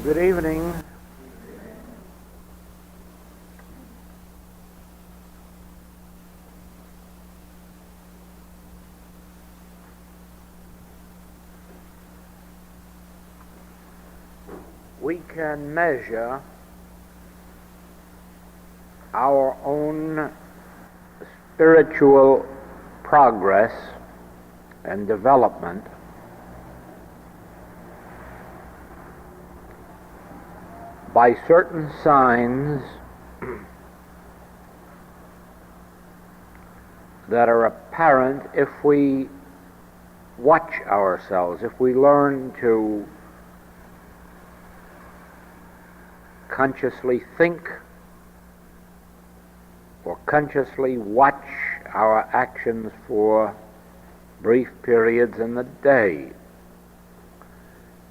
Good evening. We can measure our own spiritual progress and development by certain signs that are apparent if we watch ourselves, if we learn to consciously think or consciously watch our actions for brief periods in the day.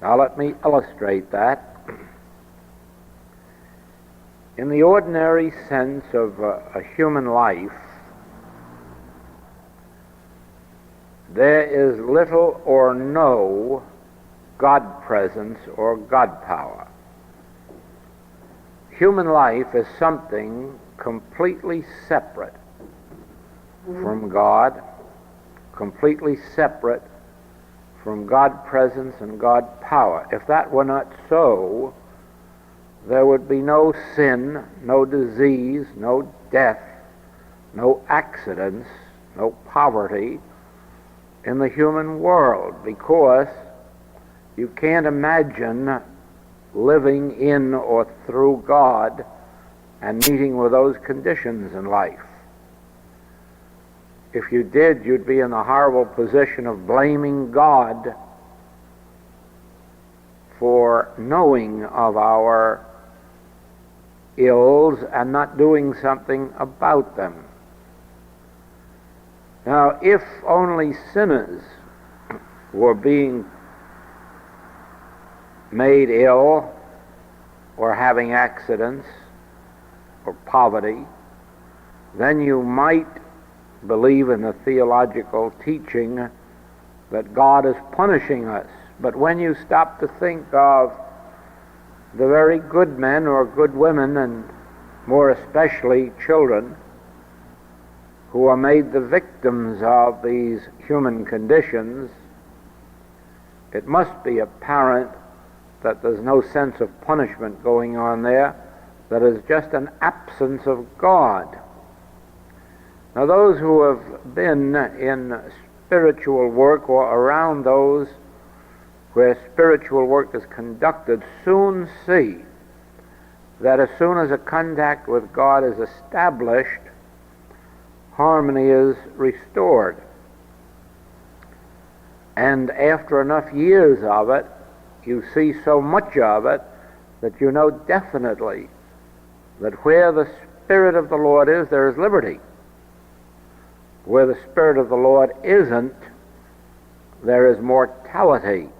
Now let me illustrate that. In the ordinary sense of a human life, there is little or no God presence or God power. Human life is something completely separate from God, completely separate from God presence and God power. If that were not so, there would be no sin, no disease, no death, no accidents, no poverty in the human world, because you can't imagine living in or through God and meeting with those conditions in life. If you did, you'd be in the horrible position of blaming God for knowing of our ills and not doing something about them. Now, if only sinners were being made ill or having accidents or poverty, then you might believe in the theological teaching that God is punishing us. But when you stop to think of the very good men or good women, and more especially children, who are made the victims of these human conditions, it must be apparent that there's no sense of punishment going on there, that is just an absence of God. Now, those who have been in spiritual work or around those where spiritual work is conducted soon see that as soon as a contact with God is established, harmony is restored. And after enough years of it, you see so much of it that you know definitely that where the Spirit of the Lord is, there is liberty. Where the Spirit of the Lord isn't, there is mortality.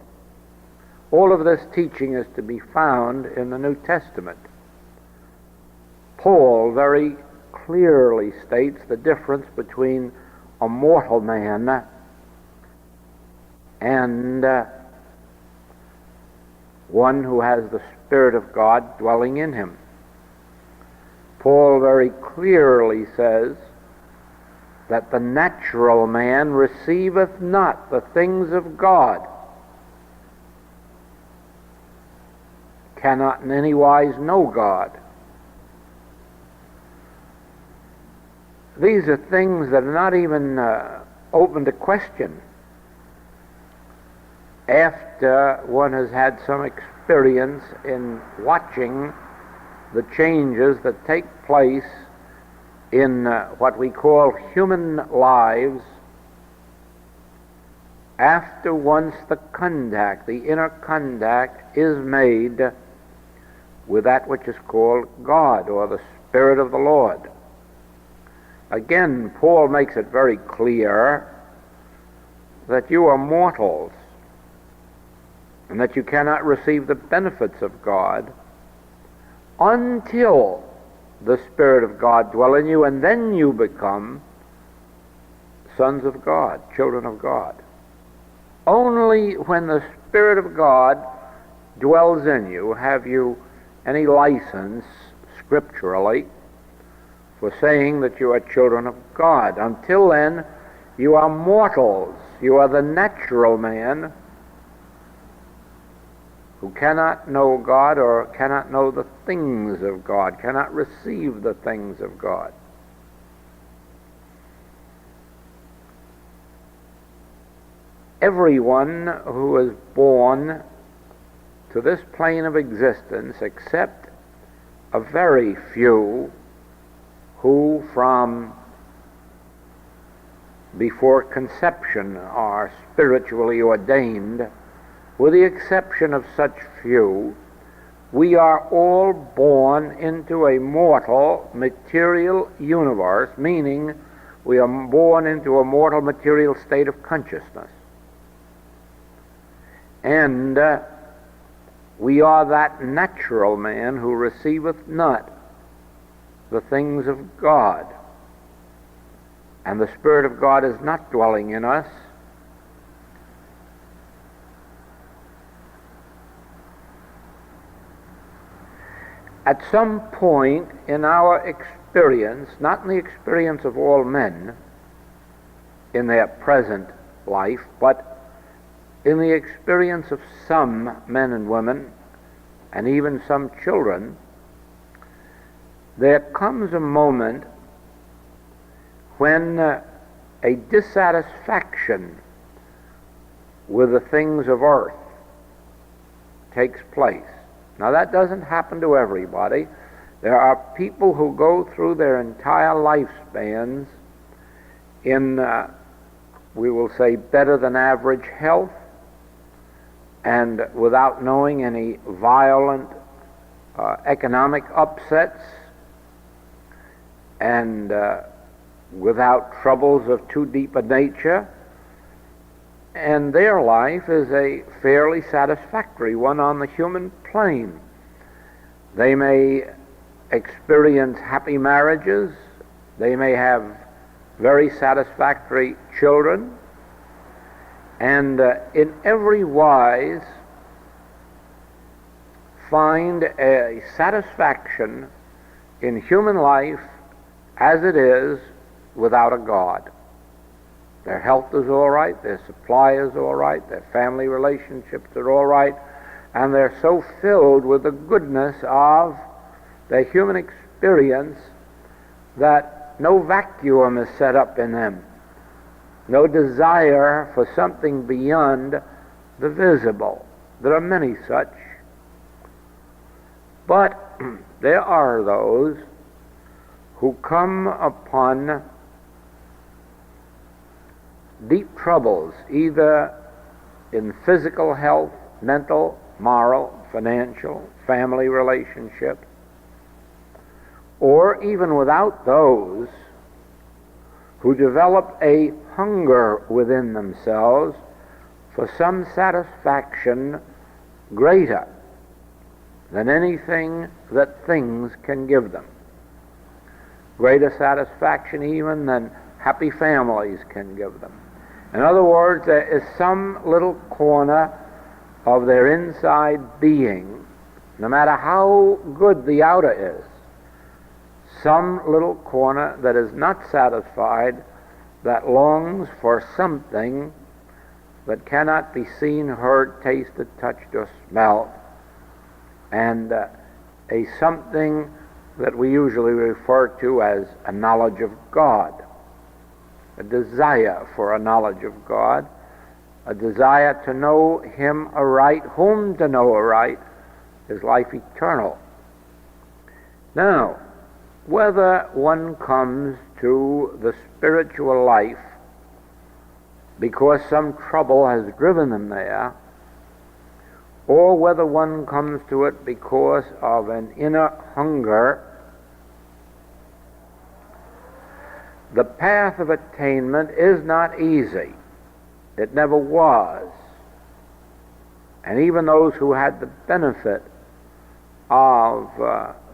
All of this teaching is to be found in the New Testament. Paul very clearly states the difference between a mortal man and one who has the Spirit of God dwelling in him. Paul very clearly says that the natural man receiveth not the things of God, cannot in any wise know God. These are things that are not even open to question after one has had some experience in watching the changes that take place in what we call human lives after once the contact, the inner contact, is made with that which is called God or the Spirit of the Lord. Again, Paul makes it very clear that you are mortals and that you cannot receive the benefits of God until the Spirit of God dwell in you, and then you become sons of God, children of God. Only when the Spirit of God dwells in you? Have you any license scripturally for saying that you are children of God? Until then, you are mortals. You are the natural man who cannot know God or cannot know the things of God, cannot receive the things of God. Everyone who is born to this plane of existence, except a very few who from before conception are spiritually ordained, with the exception of such few, we are all born into a mortal material universe, meaning we are born into a mortal material state of consciousness. And we are that natural man who receiveth not the things of God. And the Spirit of God is not dwelling in us. At some point in our experience, not in the experience of all men in their present life, but in the experience of some men and women, and even some children, there comes a moment when a dissatisfaction with the things of earth takes place. Now, that doesn't happen to everybody. There are people who go through their entire lifespans in, we will say, better than average health, and without knowing any violent economic upsets, and without troubles of too deep a nature, and their life is a fairly satisfactory one on the human plane. They may experience happy marriages, they may have very satisfactory children, and in every wise find a satisfaction in human life as it is without a God. Their health is all right, their supply is all right, their family relationships are all right, and they're so filled with the goodness of their human experience that no vacuum is set up in them, no desire for something beyond the visible. There are many such. But there are those who come upon deep troubles, either in physical health, mental, moral, financial, family relationships, or even without those, who develop a hunger within themselves for some satisfaction greater than anything that things can give them. Greater satisfaction even than happy families can give them. In other words, there is some little corner of their inside being, no matter how good the outer is, some little corner that is not satisfied, that longs for something that cannot be seen, heard, tasted, touched, or smelled, and a something that we usually refer to as a knowledge of God, a desire for a knowledge of God, a desire to know Him aright, whom to know aright, is life eternal. Now, whether one comes to the spiritual life because some trouble has driven them there, or whether one comes to it because of an inner hunger, the path of attainment is not easy. It never was. And even those who had the benefit of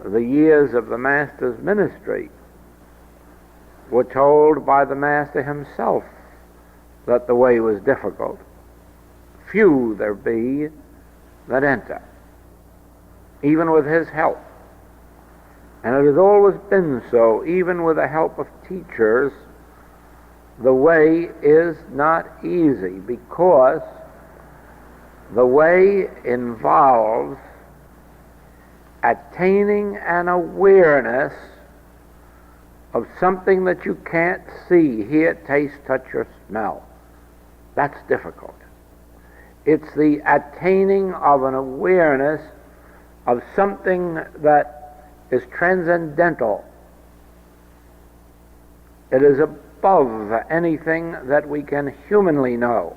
the years of the Master's ministry were told by the Master himself that the way was difficult. Few there be that enter, even with his help. And it has always been so, even with the help of teachers. The way is not easy, because the way involves attaining an awareness of something that you can't see, hear, taste, touch, or smell. That's difficult. It's the attaining of an awareness of something that is transcendental. It is above anything that we can humanly know.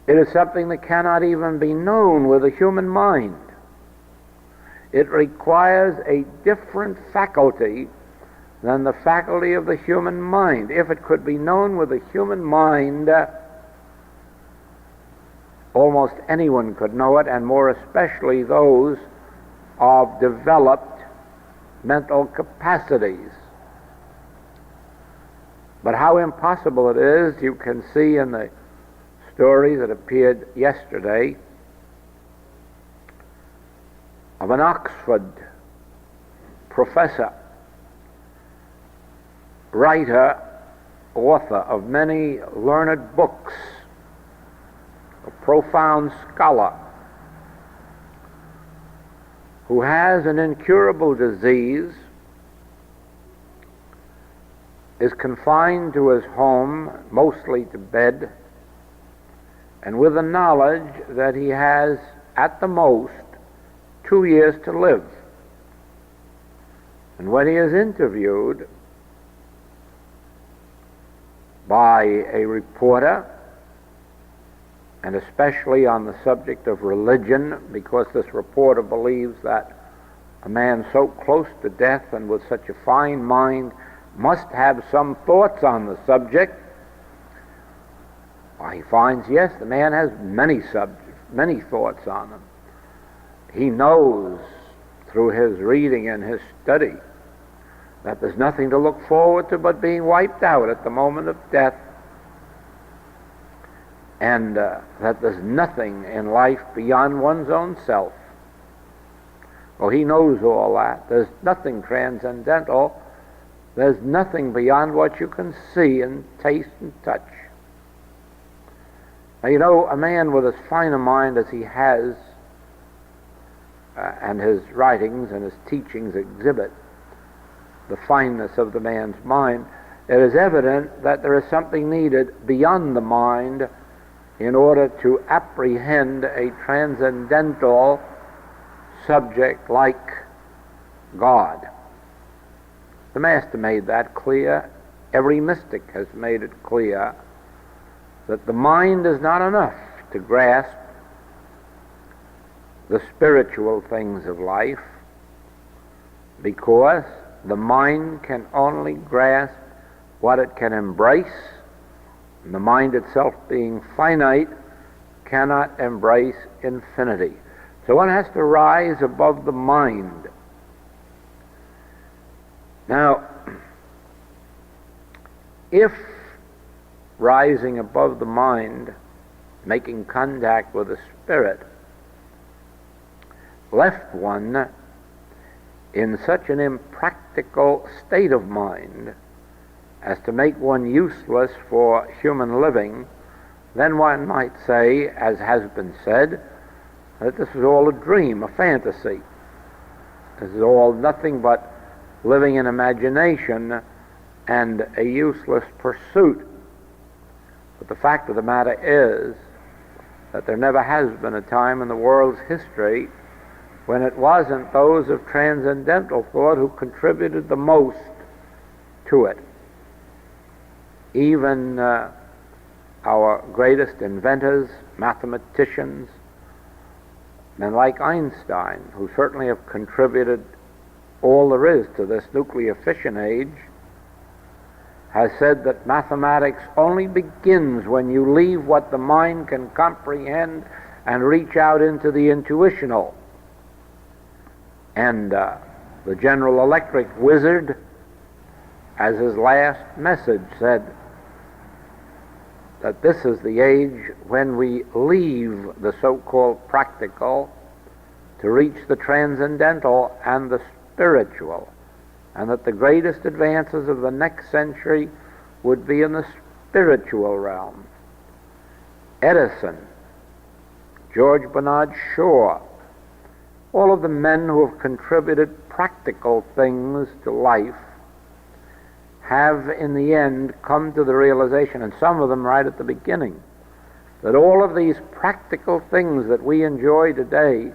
It is something that cannot even be known with a human mind. It requires a different faculty than the faculty of the human mind. If it could be known with the human mind, almost anyone could know it, and more especially those of developed mental capacities. But how impossible it is, you can see in the story that appeared yesterday of an Oxford professor, writer, author of many learned books, a profound scholar, who has an incurable disease, is confined to his home, mostly to bed, and with the knowledge that he has, at the most, 2 years to live. And when he is interviewed by a reporter, and especially on the subject of religion, because this reporter believes that a man so close to death and with such a fine mind must have some thoughts on the subject, well, he finds, yes, the man has many thoughts on them. He knows through his reading and his study that there's nothing to look forward to but being wiped out at the moment of death, and that there's nothing in life beyond one's own self. Well, he knows all that. There's nothing transcendental. There's nothing beyond what you can see and taste and touch. Now, you know, a man with as fine a mind as he has, and his writings and his teachings exhibit the fineness of the man's mind, it is evident that there is something needed beyond the mind in order to apprehend a transcendental subject like God. The Master made that clear. Every mystic has made it clear that the mind is not enough to grasp the spiritual things of life, because the mind can only grasp what it can embrace, and the mind itself, being finite, cannot embrace infinity. So one has to rise above the mind. Now, if rising above the mind, making contact with the spirit, left one in such an impractical state of mind as to make one useless for human living, then one might say, as has been said, that this is all a dream, a fantasy. This is all nothing but living in imagination and a useless pursuit. But the fact of the matter is that there never has been a time in the world's history when it wasn't those of transcendental thought who contributed the most to it. Even our greatest inventors, mathematicians, men like Einstein, who certainly have contributed all there is to this nuclear fission age, has said that mathematics only begins when you leave what the mind can comprehend and reach out into the intuitional. And the General Electric wizard, as his last message, said, that this is the age when we leave the so-called practical to reach the transcendental and the spiritual, and that the greatest advances of the next century would be in the spiritual realm. Edison, George Bernard Shaw, all of the men who have contributed practical things to life have in the end come to the realization, and some of them right at the beginning, that all of these practical things that we enjoy today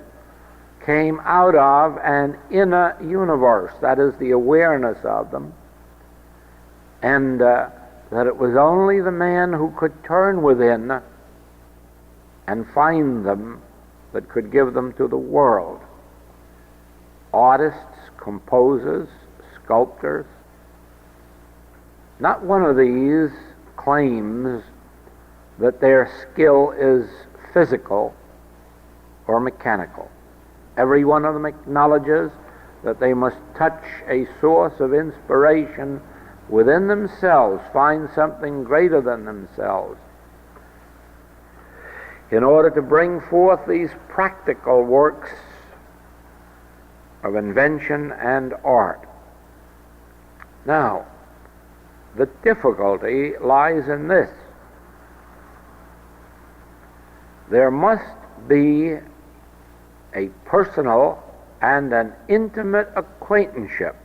came out of an inner universe, that is, the awareness of them, and that it was only the man who could turn within and find them that could give them to the world. Artists, composers, sculptors, not one of these claims that their skill is physical or mechanical. Every one of them acknowledges that they must touch a source of inspiration within themselves, find something greater than themselves, in order to bring forth these practical works of invention and art. Now, the difficulty lies in this. There must be a personal and an intimate acquaintanceship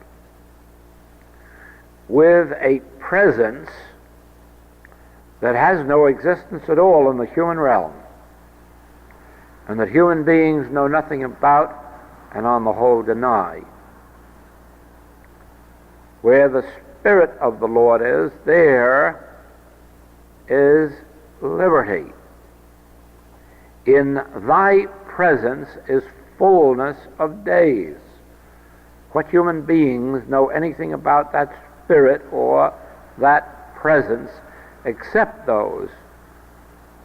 with a presence that has no existence at all in the human realm, and that human beings know nothing about and on the whole deny. Where the Spirit of the Lord is, there is liberty. In thy presence is fullness of days. What human beings know anything about that Spirit or that presence except those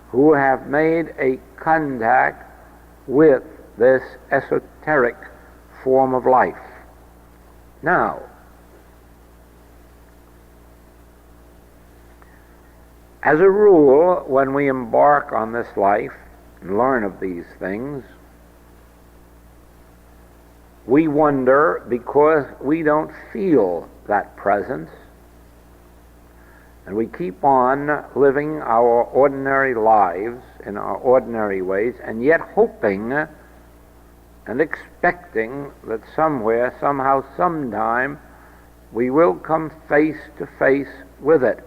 who have made a contact with this esoteric form of life? Now, as a rule, when we embark on this life and learn of these things, we wonder because we don't feel that presence, and we keep on living our ordinary lives in our ordinary ways, and yet hoping and expecting that somewhere, somehow, sometime, we will come face to face with it.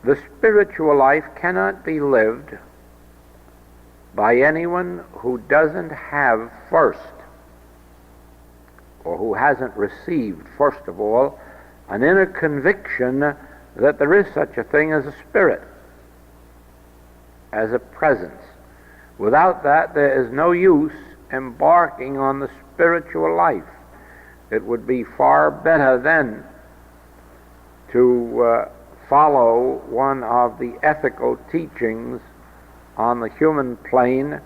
The spiritual life cannot be lived by anyone who doesn't have first, or who hasn't received, first of all, an inner conviction that there is such a thing as a spirit, as a presence. Without that, there is no use embarking on the spiritual life. It would be far better then to follow one of the ethical teachings on the human plane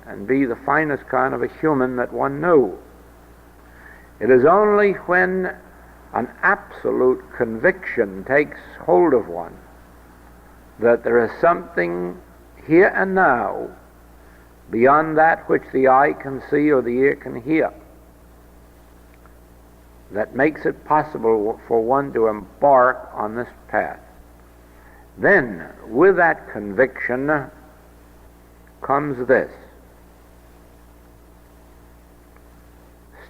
and be the finest kind of a human that one knew. It is only when an absolute conviction takes hold of one that there is something here and now beyond that which the eye can see or the ear can hear that makes it possible for one to embark on this path. Then, with that conviction comes this: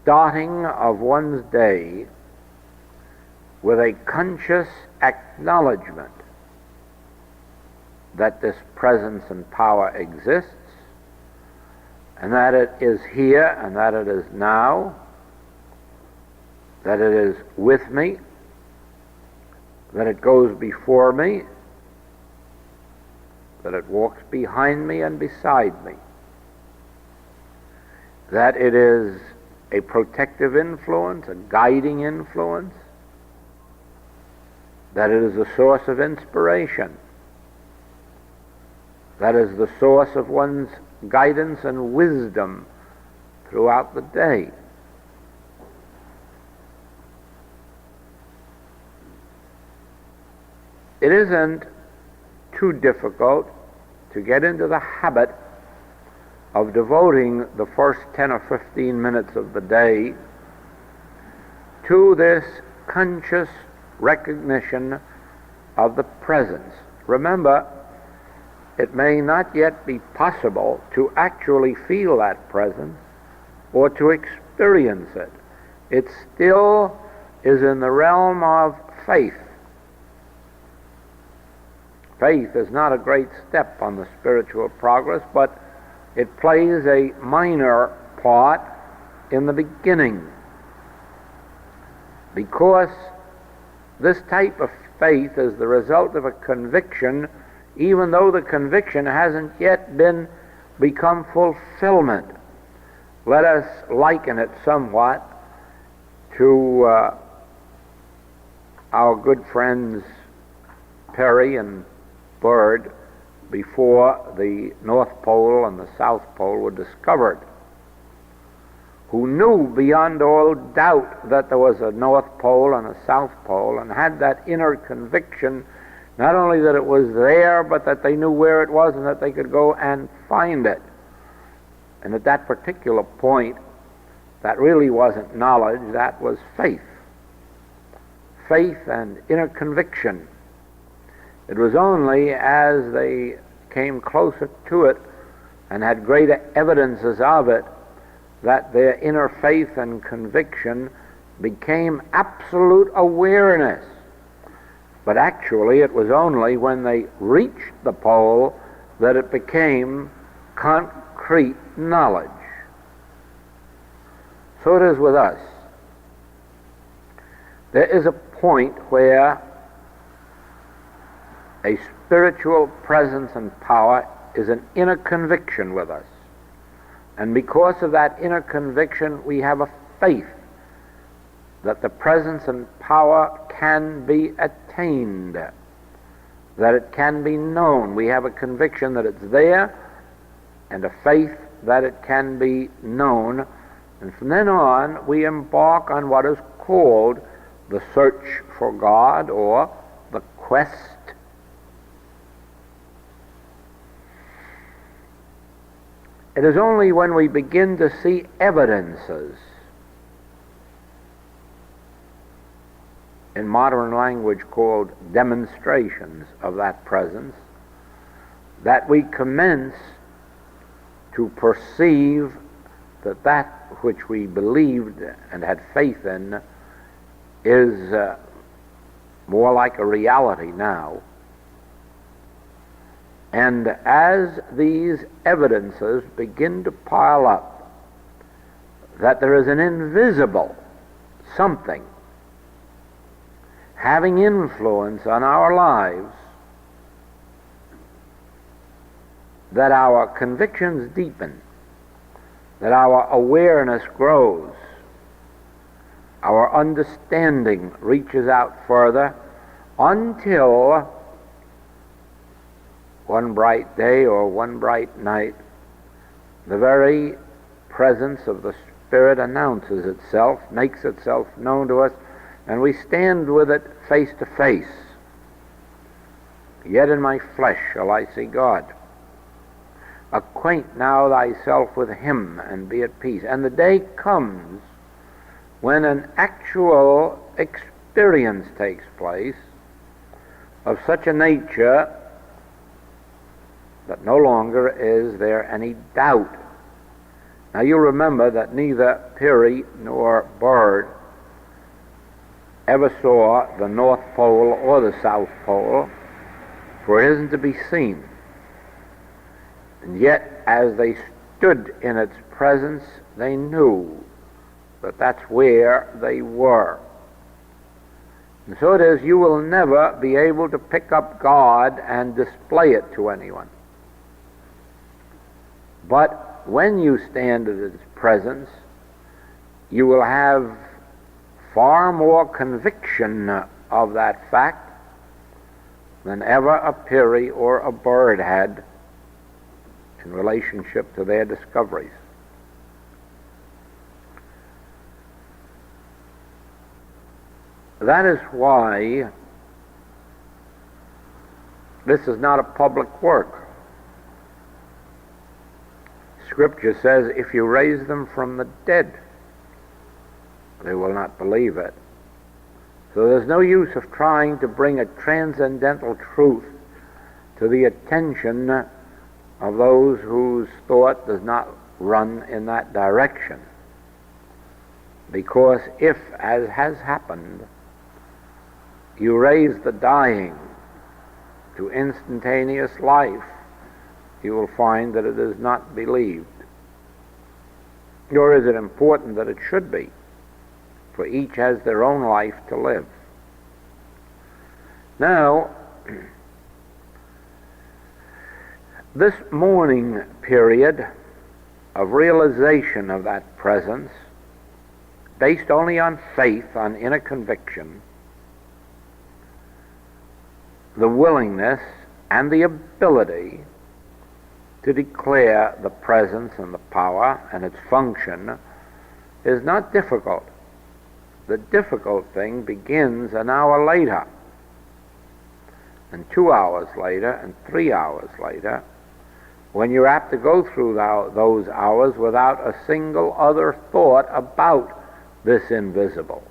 starting of one's day with a conscious acknowledgement that this presence and power exists, and that it is here, and that it is now, that it is with me, that it goes before me, that it walks behind me and beside me, that it is a protective influence, a guiding influence, that it is a source of inspiration, that is the source of one's guidance and wisdom throughout the day. it isn't too difficult to get into the habit of devoting the first 10 or 15 minutes of the day to this conscious recognition of the presence. Remember, it may not yet be possible to actually feel that presence or to experience it. It still is in the realm of faith. Faith is not a great step on the spiritual progress, but it plays a minor part in the beginning, because this type of faith is the result of a conviction, even though the conviction hasn't yet become fulfillment. Let us liken it somewhat to our good friends Perry and Bird before the North Pole and the South Pole were discovered, who knew beyond all doubt that there was a North Pole and a South Pole, and had that inner conviction not only that it was there, but that they knew where it was and that they could go and find it. And at that particular point, that really wasn't knowledge, that was faith. Faith and inner conviction. It was only as they came closer to it and had greater evidences of it that their inner faith and conviction became absolute awareness. But actually it was only when they reached the pole that it became concrete knowledge. So it is with us. There is a point where a spiritual presence and power is an inner conviction with us. And because of that inner conviction, we have a faith that the presence and power can be attained, that it can be known. We have a conviction that it's there, and a faith that it can be known. And from then on, we embark on what is called the search for God, or the quest. It is only when we begin to see evidences, in modern language called demonstrations of that presence, that we commence to perceive that that which we believed and had faith in is more like a reality now. And as these evidences begin to pile up, that there is an invisible something having influence on our lives, that our convictions deepen, that our awareness grows, our understanding reaches out further, until one bright day or one bright night, the very presence of the Spirit announces itself, makes itself known to us, and we stand with it face to face. Yet in my flesh shall I see God. Acquaint now thyself with Him, and be at peace. And the day comes when an actual experience takes place of such a nature that no longer is there any doubt. Now you'll remember that neither Peary nor Bird ever saw the North Pole or the South Pole, for it isn't to be seen. And yet, as they stood in its presence, they knew that that's where they were. And so it is, you will never be able to pick up God and display it to anyone. But when you stand in its presence, you will have far more conviction of that fact than ever a Peary or a Bird had in relationship to their discoveries. That is why This is not a public work. Scripture says, if you raise them from the dead, they will not believe it. So there's no use of trying to bring a transcendental truth to the attention of those whose thought does not run in that direction. Because if, as has happened, you raise the dying to instantaneous life, you will find that it is not believed. Nor is it important that it should be, for each has their own life to live. Now, this morning period of realization of that presence, based only on faith, on inner conviction, the willingness and the ability to declare the presence and the power and its function, is not difficult. The difficult thing begins an hour later, and 2 hours later, and 3 hours later, when you're apt to go through those hours without a single other thought about this invisible.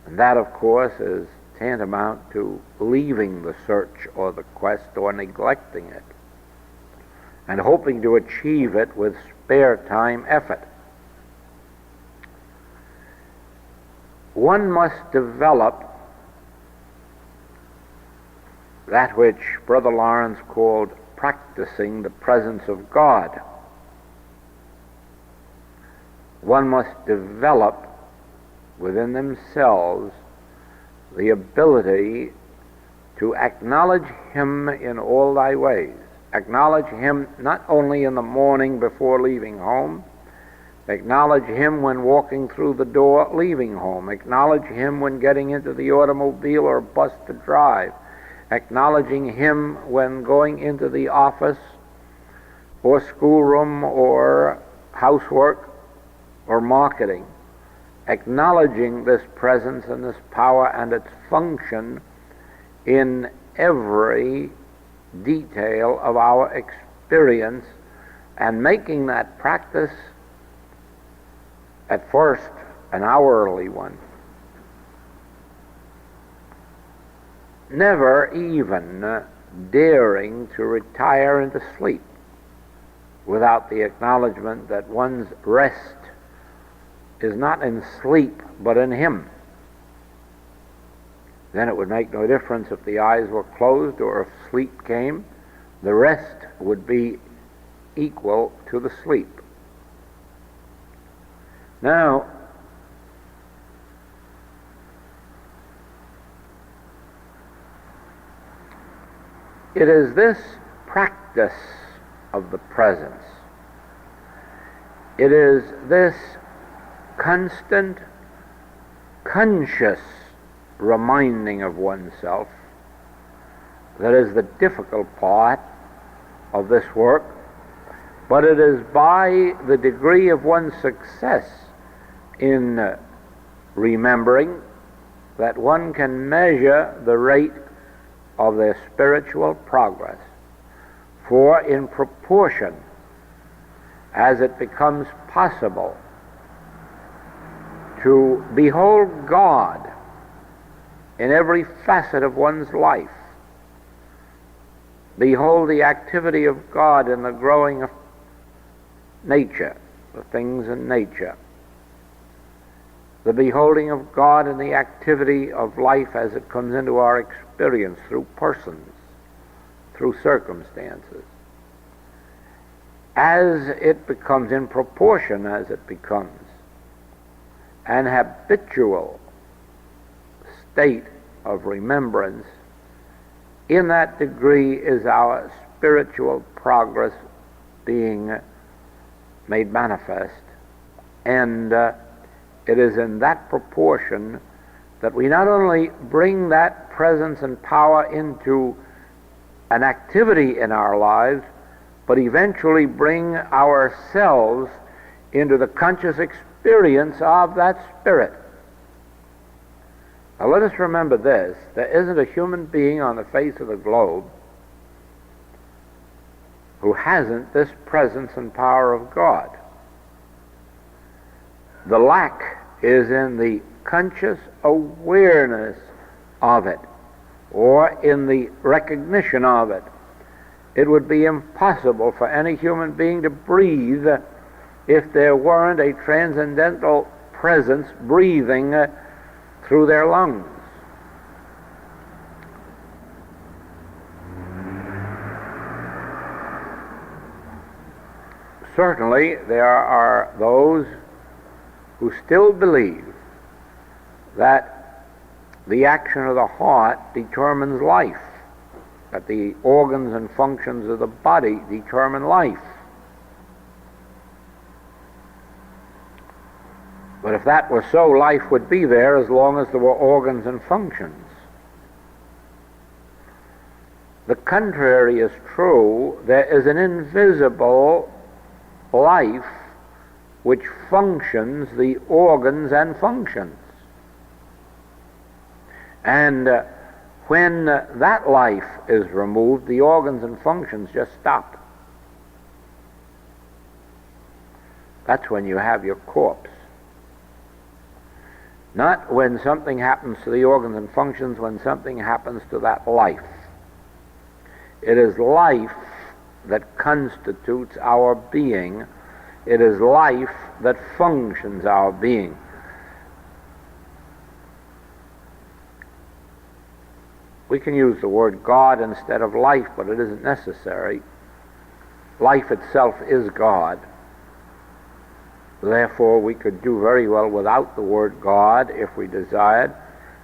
And that, of course, is tantamount to leaving the search or the quest or neglecting it, and hoping to achieve it with spare time effort. One must develop that which Brother Lawrence called practicing the presence of God. One must develop within themselves the ability to acknowledge Him in all thy ways. Acknowledge Him not only in the morning before leaving home, acknowledge Him when walking through the door leaving home, acknowledge Him when getting into the automobile or bus to drive, acknowledging Him when going into the office or schoolroom or housework or marketing, acknowledging this presence and this power and its function in every detail of our experience, and making that practice at first an hourly one. Never even daring to retire into sleep without the acknowledgement that one's rest is not in sleep but in Him. Then it would make no difference if the eyes were closed or if sleep came. The rest would be equal to the sleep. Now, it is this practice of the presence, it is this constant, conscious reminding of oneself that is the difficult part of this work, but it is by the degree of one's success in remembering that one can measure the rate of their spiritual progress. For in proportion as it becomes possible to behold God in every facet of one's life, behold the activity of God in the growing of nature, the things in nature, the beholding of God in the activity of life as it comes into our experience through persons, through circumstances. As it becomes, in proportion as it becomes, an habitual state of remembrance, in that degree is our spiritual progress being made manifest, and it is in that proportion that we not only bring that presence and power into an activity in our lives, but eventually bring ourselves into the conscious experience of that Spirit. Now let us remember this: there isn't a human being on the face of the globe who hasn't this presence and power of God. The lack is in the conscious awareness of it, or in the recognition of it. It would be impossible for any human being to breathe if there weren't a transcendental presence breathing through their lungs. Certainly, there are those who still believe that the action of the heart determines life, that the organs and functions of the body determine life. But if that were so, life would be there as long as there were organs and functions. The contrary is true. There is an invisible life which functions the organs and functions. And when that life is removed, the organs and functions just stop. That's when you have your corpse. Not when something happens to the organs and functions, when something happens to that life. It is life that constitutes our being. It is life that functions our being. We can use the word God instead of life, but it isn't necessary. Life itself is God. Therefore, we could do very well without the word God if we desired,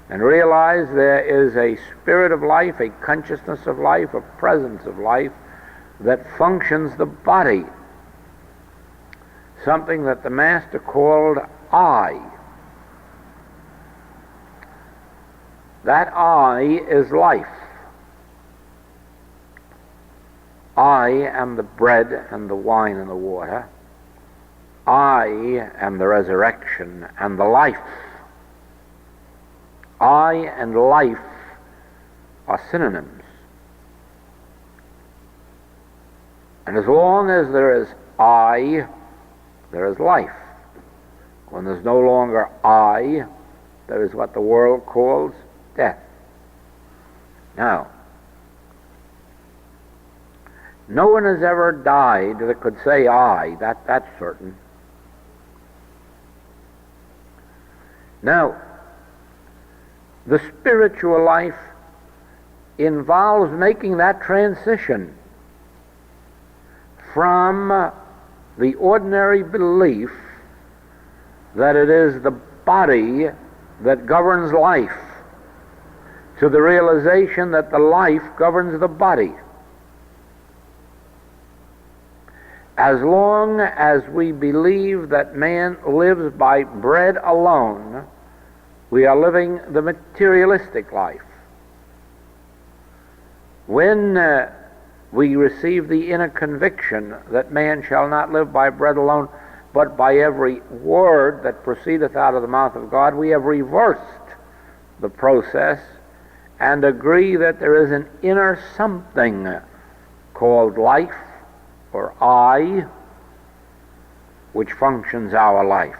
and realize there is a spirit of life, a consciousness of life, a presence of life that functions the body. Something that the Master called I. That I is life. I am the bread and the wine and the water. I am the resurrection and the life. I and life are synonyms. And as long as there is I, there is life. When there's no longer I, there is what the world calls death. Now, no one has ever died that could say I, that's certain. Now, the spiritual life involves making that transition from the ordinary belief that it is the body that governs life to the realization that the life governs the body. As long as we believe that man lives by bread alone, we are living the materialistic life. When we receive the inner conviction that man shall not live by bread alone, but by every word that proceedeth out of the mouth of God, we have reversed the process and agree that there is an inner something called life, or I, which functions our life.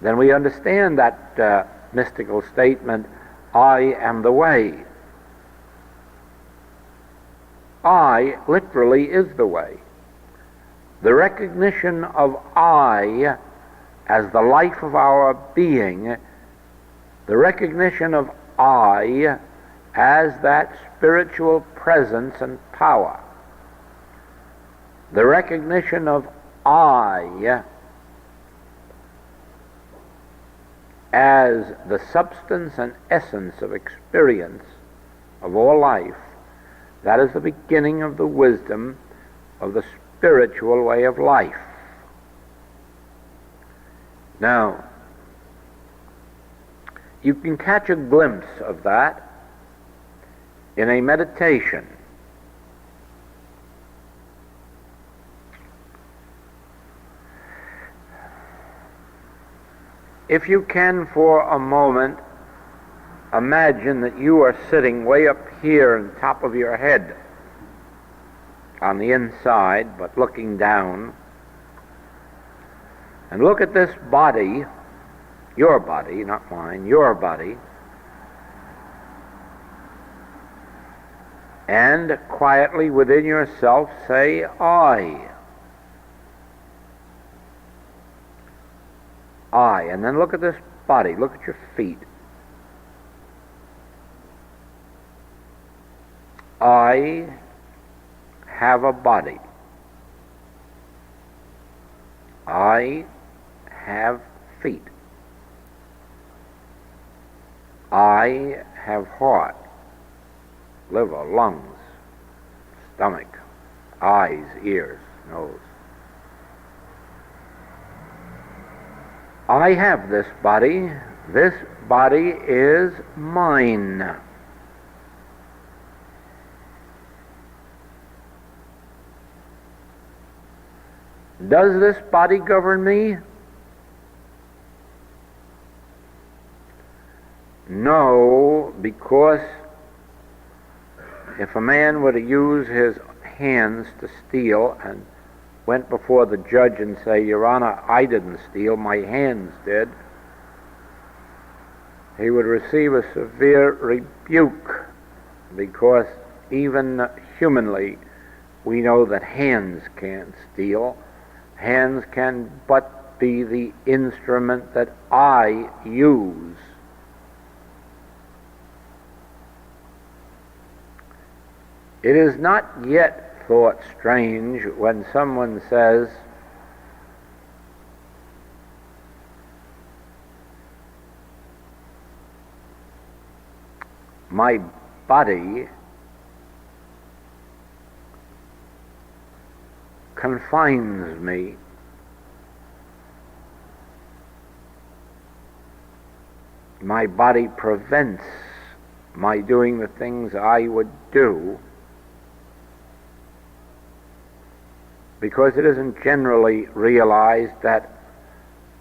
Then we understand that mystical statement, I am the way. I literally is the way. The recognition of I as the life of our being, the recognition of I as that spiritual presence and power, the recognition of I as the substance and essence of experience of all life, that is the beginning of the wisdom of the spiritual way of life. Now, you can catch a glimpse of that in a meditation. If you can for a moment imagine that you are sitting way up here on top of your head on the inside, but looking down. And look at this body, your body, not mine, your body, and quietly within yourself say, I. I. And then look at this body, look at your feet. I have a body. I have feet. I have heart, liver, lungs, stomach, eyes, ears, nose. I have this body. This body is mine. Does this body govern me? No, because if a man were to use his hands to steal and went before the judge and say, Your Honor, I didn't steal, my hands did, he would receive a severe rebuke, because even humanly we know that hands can't steal. Hands can but be the instrument that I use. It is not yet thought strange when someone says, my body confines me. My body prevents my doing the things I would do, because it isn't generally realized that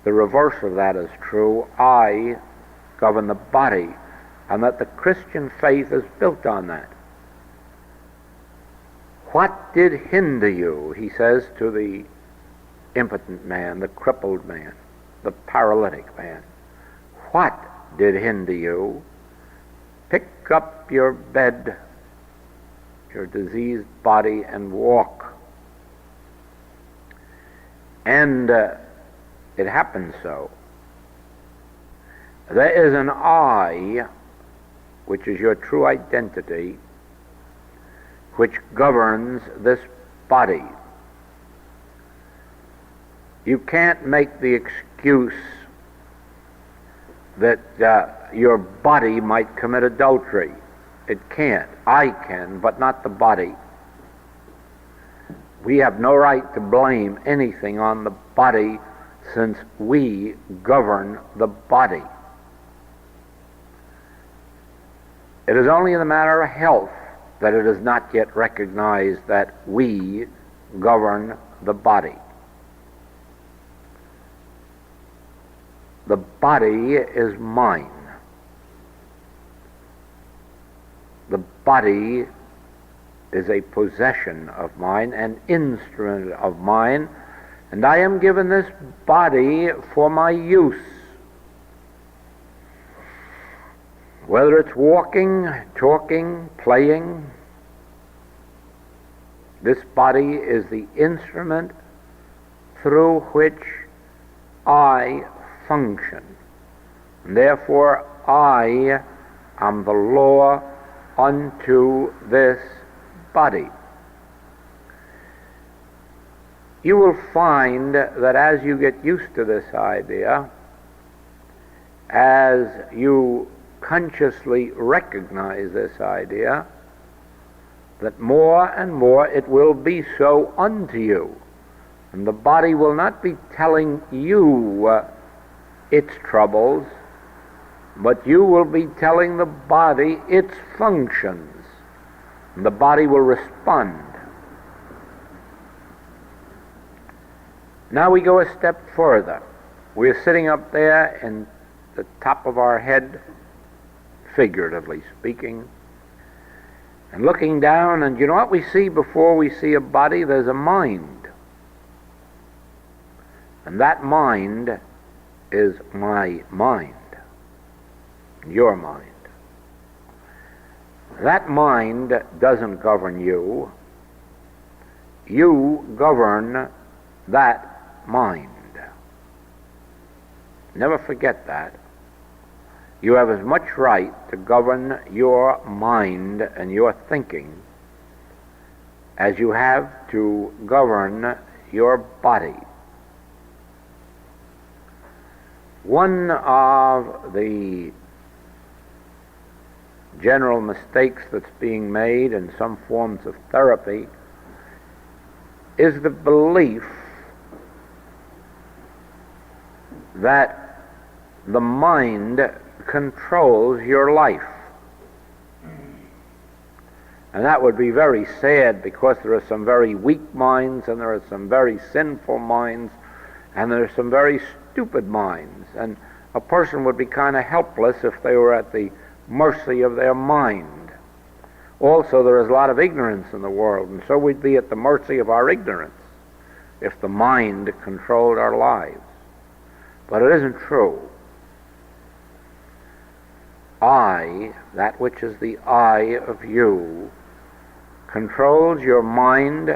the reverse of that is true. I govern the body, and that the Christian faith is built on that. What did hinder you, he says to the impotent man, the crippled man, the paralytic man? What did hinder you? Pick up your bed, your diseased body, and walk. And it happened so. There is an I, which is your true identity, which governs this body. You can't make the excuse that your body might commit adultery. It can't. I can, but not the body. We have no right to blame anything on the body, since we govern the body. It is only in the matter of health that it is not yet recognized that we govern the body. The body is mine. The body is a possession of mine, an instrument of mine, and I am given this body for my use. Whether it's walking, talking, playing, this body is the instrument through which I function. And therefore, I am the law unto this body. You will find that as you get used to this idea, as you consciously recognize this idea, that more and more it will be so unto you. And the body will not be telling you its troubles, but you will be telling the body its functions. And the body will respond. Now we go a step further. We're sitting up there in the top of our head, figuratively speaking. And looking down, and you know what we see before we see a body? There's a mind. And that mind is my mind, your mind. That mind doesn't govern you. You govern that mind. Never forget that. You have as much right to govern your mind and your thinking as you have to govern your body. One of the general mistakes that's being made in some forms of therapy is the belief that the mind controls your life. And that would be very sad, because there are some very weak minds, and there are some very sinful minds, and there are some very stupid minds. And a person would be kind of helpless if they were at the mercy of their mind. Also, there is a lot of ignorance in the world, and so we'd be at the mercy of our ignorance if the mind controlled our lives. But it isn't true. I, that which is the I of you, controls your mind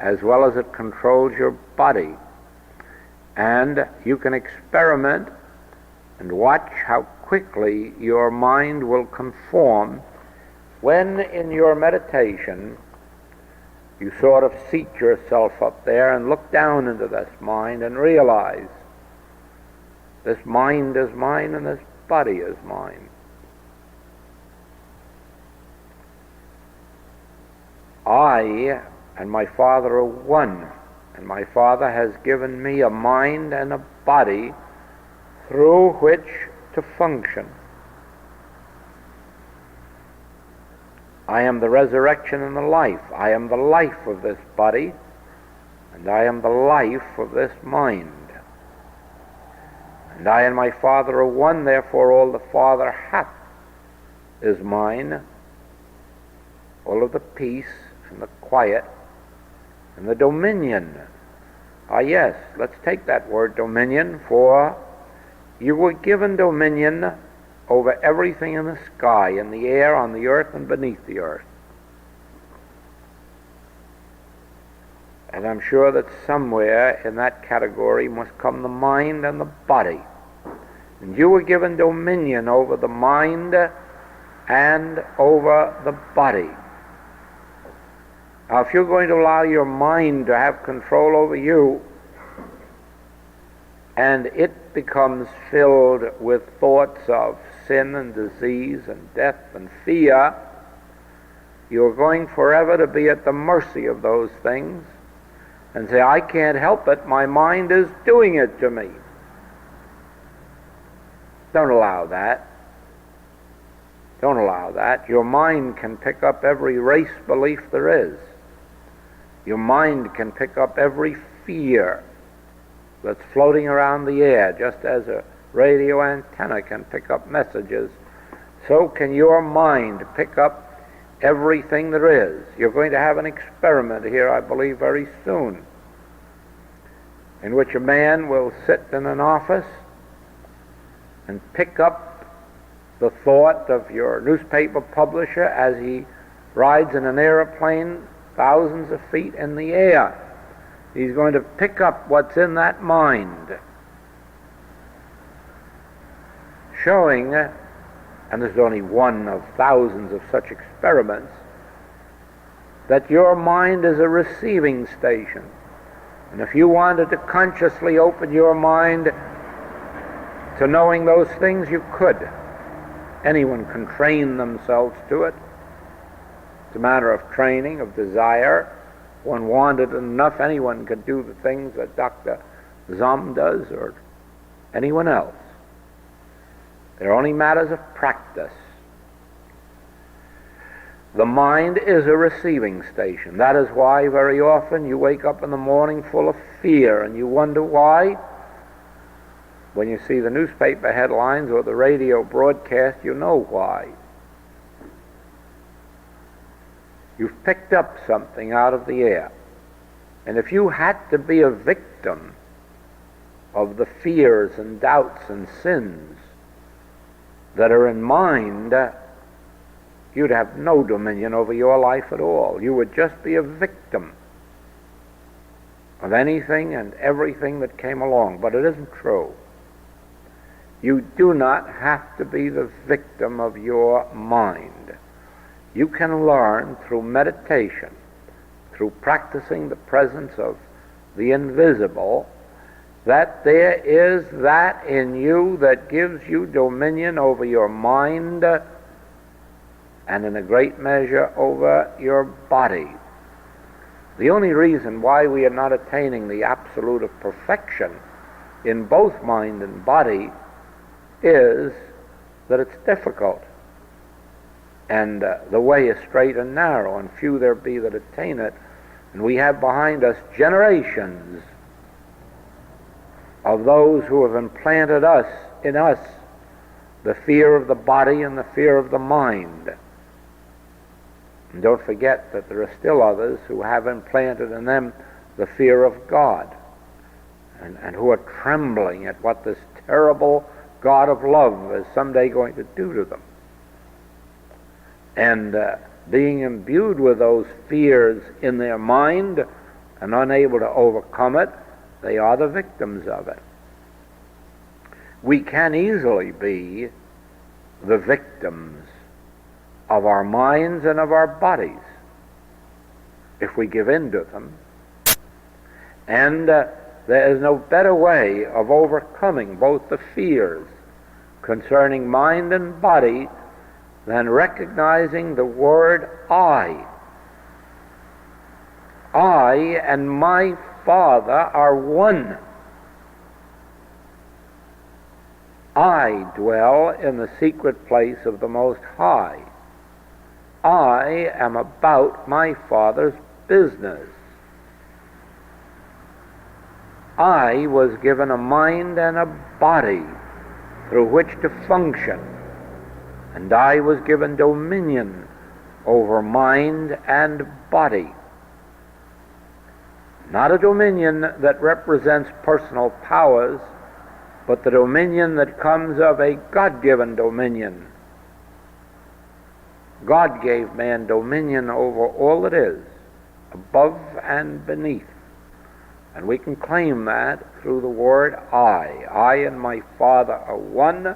as well as it controls your body. And you can experiment and watch how quickly your mind will conform when in your meditation you sort of seat yourself up there and look down into this mind and realize this mind is mine and this body is mine. I and my Father are one, and my Father has given me a mind and a body through which to function. I am the resurrection and the life. I am the life of this body, and I am the life of this mind. And I and my Father are one, therefore all the Father hath is mine. All of the peace and the quiet and the dominion. Ah, yes, let's take that word dominion, for you were given dominion over everything in the sky, in the air, on the earth, and beneath the earth. And I'm sure that somewhere in that category must come the mind and the body. And you were given dominion over the mind and over the body. Now, if you're going to allow your mind to have control over you, and it becomes filled with thoughts of sin and disease and death and fear, you're going forever to be at the mercy of those things and say, I can't help it, my mind is doing it to me. Don't allow that. Don't allow that. Your mind can pick up every race belief there is. Your mind can pick up every fear that's floating around the air, just as a radio antenna can pick up messages. So can your mind pick up everything there is. You're going to have an experiment here, I believe, very soon, in which a man will sit in an office and pick up the thought of your newspaper publisher as he rides in an airplane thousands of feet in the air. He's going to pick up what's in that mind, showing, and there's only one of thousands of such experiments, that your mind is a receiving station. And if you wanted to consciously open your mind to knowing those things, you could. Anyone can train themselves to it. It's a matter of training, of desire. One wanted it enough, anyone could do the things that Dr. Zom does or anyone else. They're only matters of practice. The mind is a receiving station. That is why very often you wake up in the morning full of fear and you wonder why. When you see the newspaper headlines or the radio broadcast, you know why. You've picked up something out of the air. And if you had to be a victim of the fears and doubts and sins that are in mind, you'd have no dominion over your life at all. You would just be a victim of anything and everything that came along. But it isn't true. You do not have to be the victim of your mind. You can learn through meditation, through practicing the presence of the invisible, that there is that in you that gives you dominion over your mind and in a great measure over your body. The only reason why we are not attaining the absolute of perfection in both mind and body is that it's difficult, and the way is straight and narrow, and few there be that attain it. And we have behind us generations of those who have implanted in us the fear of the body and the fear of the mind. And don't forget that there are still others who have implanted in them the fear of God, and who are trembling at what this terrible God of love is someday going to do to them. And being imbued with those fears in their mind and unable to overcome it, they are the victims of it. We can easily be the victims of our minds and of our bodies if we give in to them. And there is no better way of overcoming both the fears concerning mind and body than recognizing the word I. I and my Father are one. I dwell in the secret place of the Most High. I am about my Father's business. I was given a mind and a body through which to function, and I was given dominion over mind and body. Not a dominion that represents personal powers, but the dominion that comes of a God-given dominion. God gave man dominion over all that is, above and beneath. And we can claim that through the word I. I and my Father are one,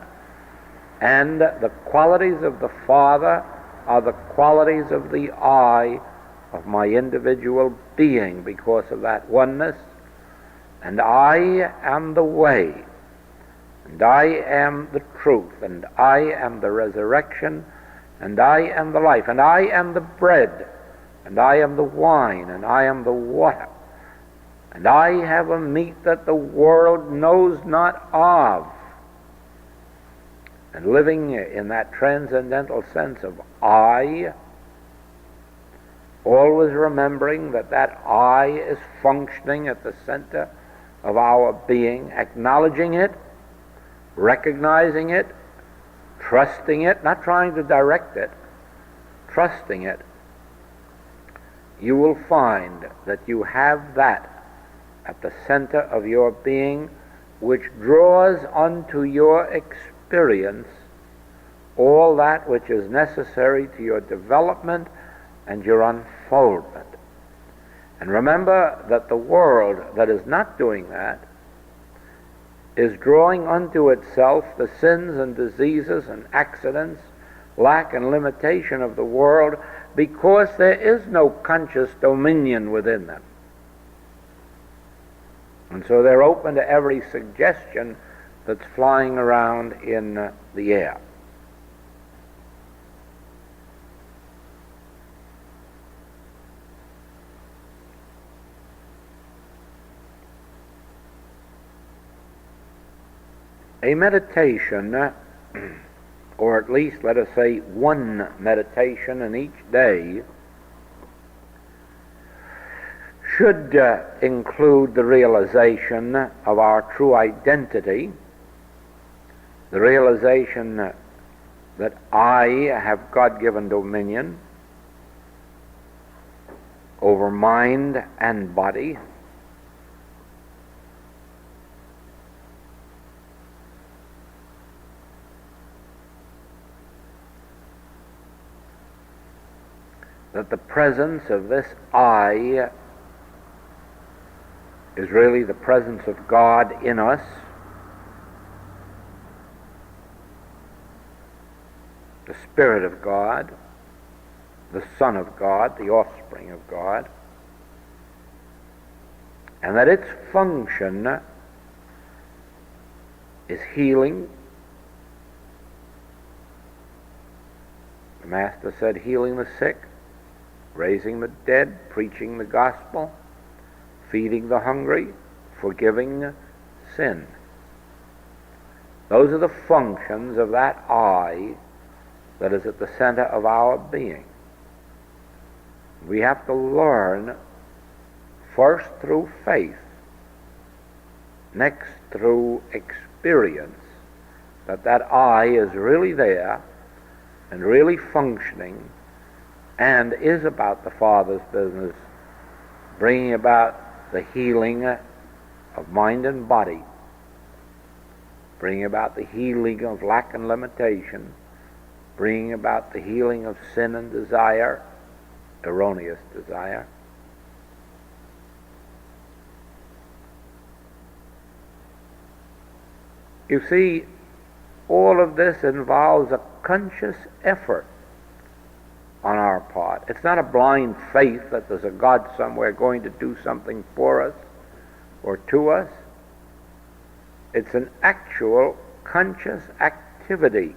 and the qualities of the Father are the qualities of the I of my individual being because of that oneness. And I am the way, and I am the truth, and I am the resurrection, and I am the life, and I am the bread, and I am the wine, and I am the water. And I have a meat that the world knows not of. And living in that transcendental sense of I, always remembering that that I is functioning at the center of our being, acknowledging it, recognizing it, trusting it, not trying to direct it, trusting it, you will find that you have that at the center of your being, which draws unto your experience all that which is necessary to your development and your unfoldment. And remember that the world that is not doing that is drawing unto itself the sins and diseases and accidents, lack and limitation of the world, because there is no conscious dominion within them. And so they're open to every suggestion that's flying around in the air. A meditation, or at least let us say one meditation in each day, should include the realization of our true identity the realization that I have God-given dominion over mind and body, that the presence of this I is really the presence of God in us, the Spirit of God, the Son of God, the offspring of God, and that its function is healing. The Master said, healing the sick, raising the dead, preaching the gospel, feeding the hungry, forgiving sin. Those are the functions of that I that is at the center of our being. We have to learn first through faith, next through experience, that I is really there and really functioning and is about the Father's business, bringing about the healing of mind and body, bringing about the healing of lack and limitation, bringing about the healing of sin and desire, erroneous desire. You see, all of this involves a conscious effort on our part. It's not a blind faith that there's a God somewhere going to do something for us or to us. It's an actual conscious activity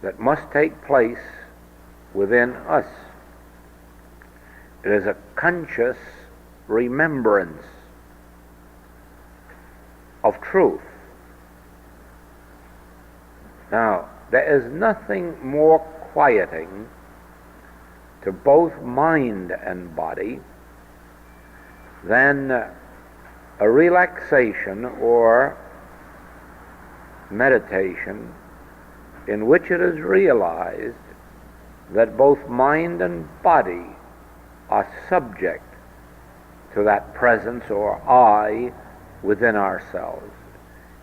that must take place within us. It is a conscious remembrance of truth. Now, there is nothing more quieting to both mind and body than a relaxation or meditation in which it is realized that both mind and body are subject to that presence or I within ourselves.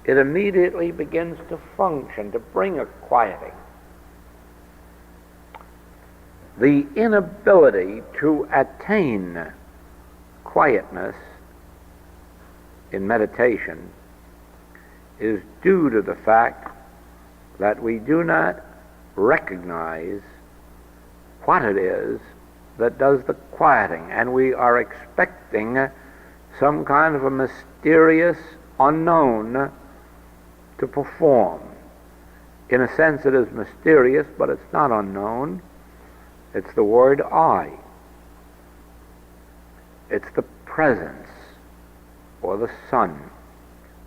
It immediately begins to function, to bring a quieting. The inability to attain quietness in meditation is due to the fact that we do not recognize what it is that does the quieting, and we are expecting some kind of a mysterious unknown to perform. In a sense, it is mysterious, but it's not unknown. It's the word I. It's the presence or the Son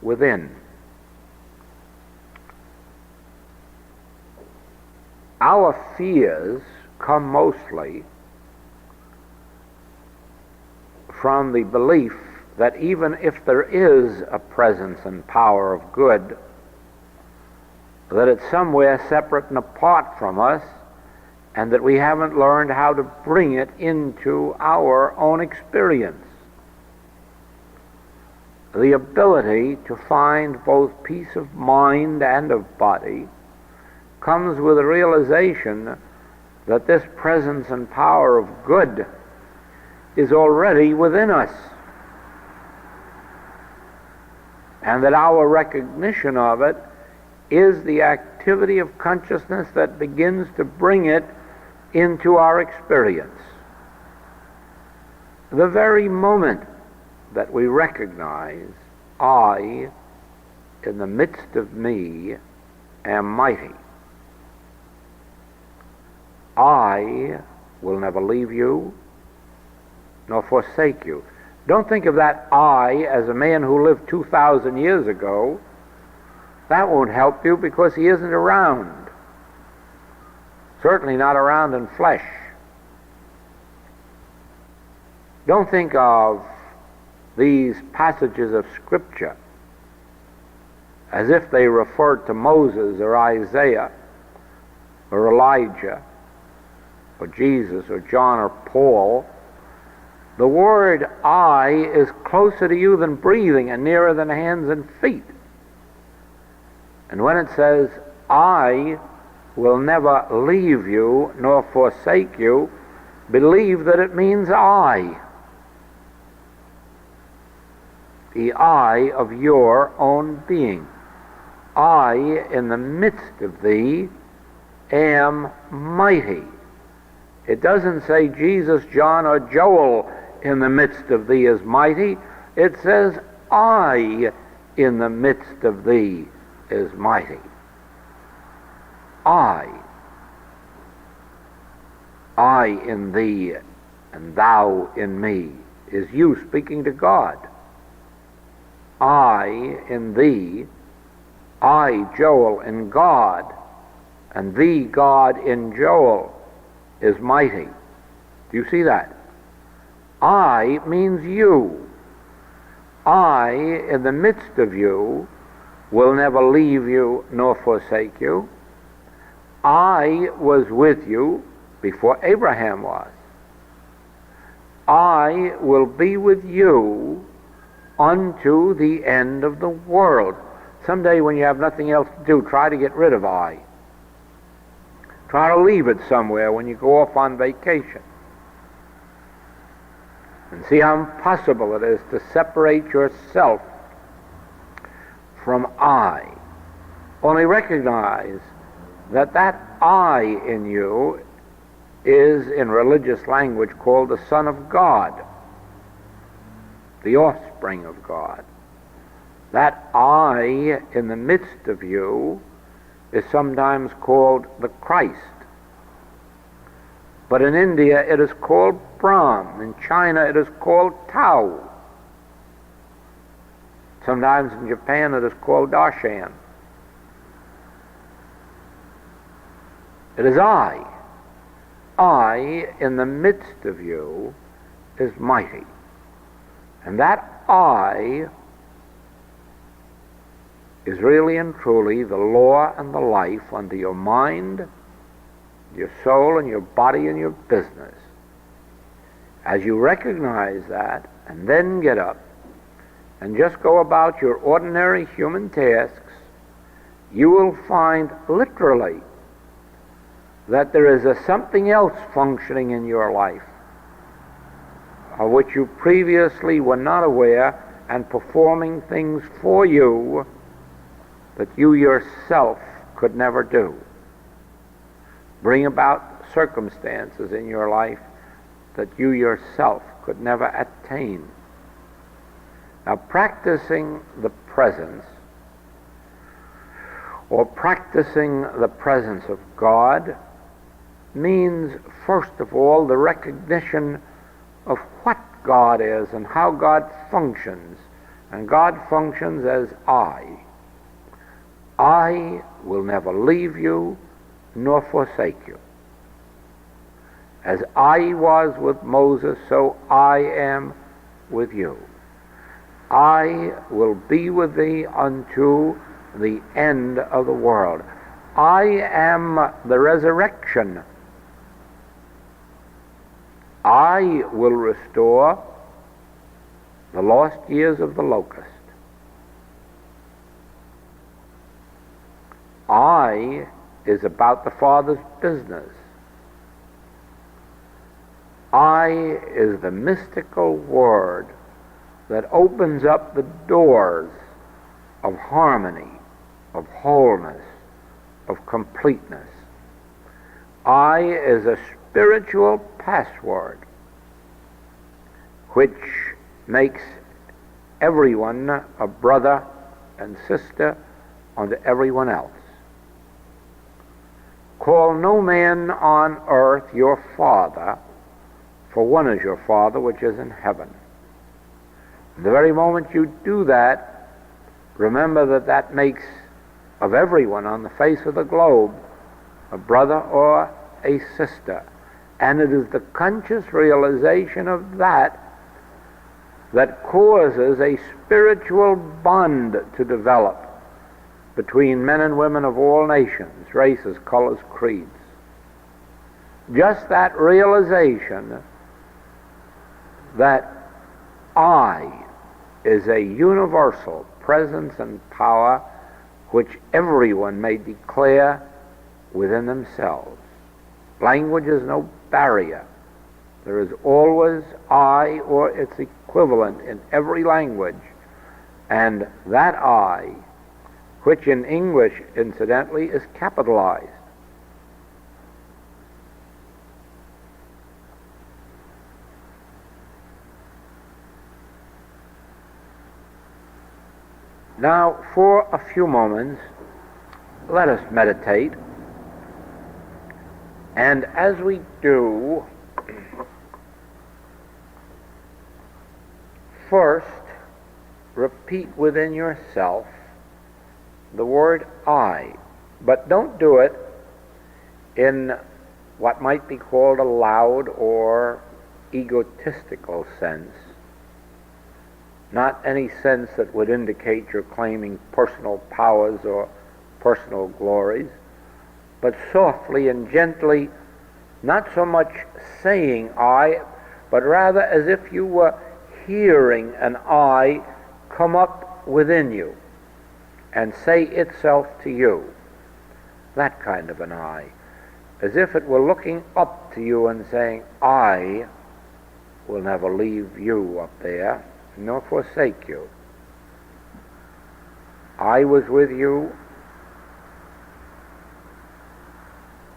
within. Our fears come mostly from the belief that even if there is a presence and power of good, that it's somewhere separate and apart from us, and that we haven't learned how to bring it into our own experience. The ability to find both peace of mind and of body comes with a realization that this presence and power of good is already within us, and that our recognition of it is the activity of consciousness that begins to bring it into our experience. The very moment that we recognize I, in the midst of me, am mighty. I will never leave you nor forsake you. Don't think of that I as a man who lived 2,000 years ago. That won't help you because he isn't around. Certainly not around in flesh. Don't think of these passages of Scripture as if they referred to Moses or Isaiah or Elijah or Jesus or John or Paul. The word I is closer to you than breathing and nearer than hands and feet. And when it says, I will never leave you nor forsake you, believe that it means I. The I of your own being. I, in the midst of thee, am mighty. It doesn't say Jesus, John, or Joel in the midst of thee is mighty. It says I in the midst of thee is mighty. I in thee and thou in me is you speaking to God. I in thee, I, Joel, in God, and thee, God, in Joel, is mighty. Do you see that? I means you. I, in the midst of you, will never leave you nor forsake you. I was with you before Abraham was. I will be with you unto the end of the world. Someday when you have nothing else to do, try to get rid of I. Try to leave it somewhere when you go off on vacation. And see how impossible it is to separate yourself from I. Only recognize that that I in you is, in religious language, called the Son of God, the offspring of God. That I in the midst of you is sometimes called the Christ. But in India it is called Brahm. In China it is called Tao. Sometimes in Japan it is called Darshan. It is I. I in the midst of you is mighty. And that I is really and truly the law and the life unto your mind, your soul, and your body, and your business. As you recognize that, and then get up and just go about your ordinary human tasks, you will find literally that there is a something else functioning in your life of which you previously were not aware, and performing things for you that you yourself could never do. Bring about circumstances in your life that you yourself could never attain. Now, practicing the presence, or practicing the presence of God, means, first of all, the recognition of what God is and how God functions. And God functions as I. I will never leave you nor forsake you. As I was with Moses, so I am with you. I will be with thee unto the end of the world. I am the resurrection. I will restore the lost years of the locust. I is about the Father's business. I is the mystical word that opens up the doors of harmony, of wholeness, of completeness. I is a spiritual password which makes everyone a brother and sister unto everyone else. Call no man on earth your father, for one is your Father which is in heaven. The very moment you do that, remember that that makes of everyone on the face of the globe a brother or a sister. And it is the conscious realization of that that causes a spiritual bond to develop between men and women of all nations, races, colors, creeds. Just that realization that I is a universal presence and power which everyone may declare within themselves. Language is no barrier. There is always I or its equivalent in every language, and that I, which in English, incidentally, is capitalized. Now, for a few moments, let us meditate. And as we do, first, repeat within yourself the word I. But don't do it in what might be called a loud or egotistical sense. Not any sense that would indicate you're claiming personal powers or personal glories, but softly and gently, not so much saying I, but rather as if you were hearing an I come up within you and say itself to you. That kind of an I. As if it were looking up to you and saying, I will never leave you up there, nor forsake you. I was with you,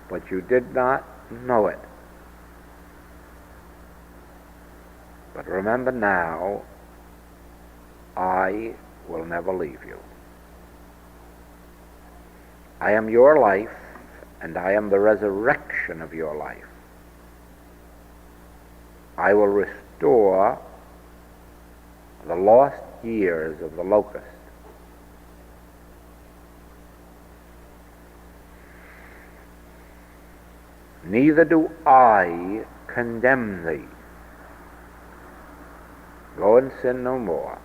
but you did not know it. But remember now, I will never leave you. I am your life, and I am the resurrection of your life. I will restore the lost years of the locust. Neither do I condemn thee. Go and sin no more.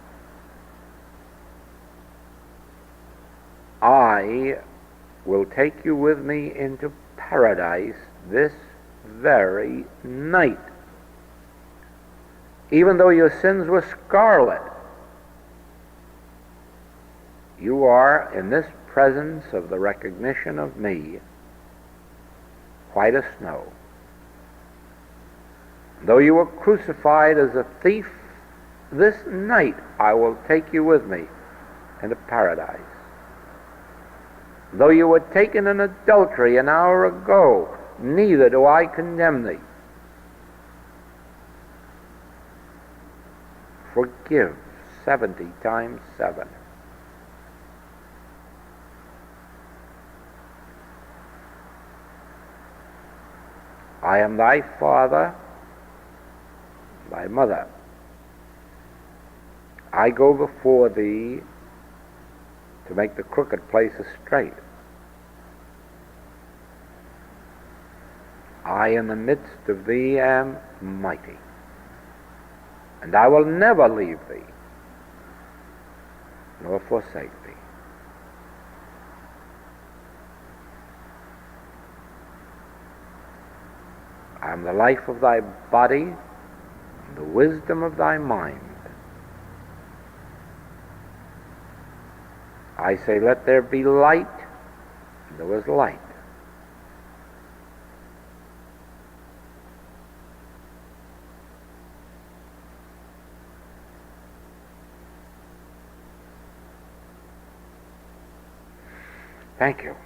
I will take you with me into paradise this very night. Even though your sins were scarlet, you are in this presence of the recognition of me, white as snow. Though you were crucified as a thief, this night I will take you with me into paradise. Though you were taken in adultery an hour ago, neither do I condemn thee. Forgive 70 times 7. I am thy father, thy mother. I go before thee to make the crooked places straight. I in the midst of thee am mighty, and I will never leave thee, nor forsake thee. I am the life of thy body, and the wisdom of thy mind. I say, let there be light, and there was light. Thank you.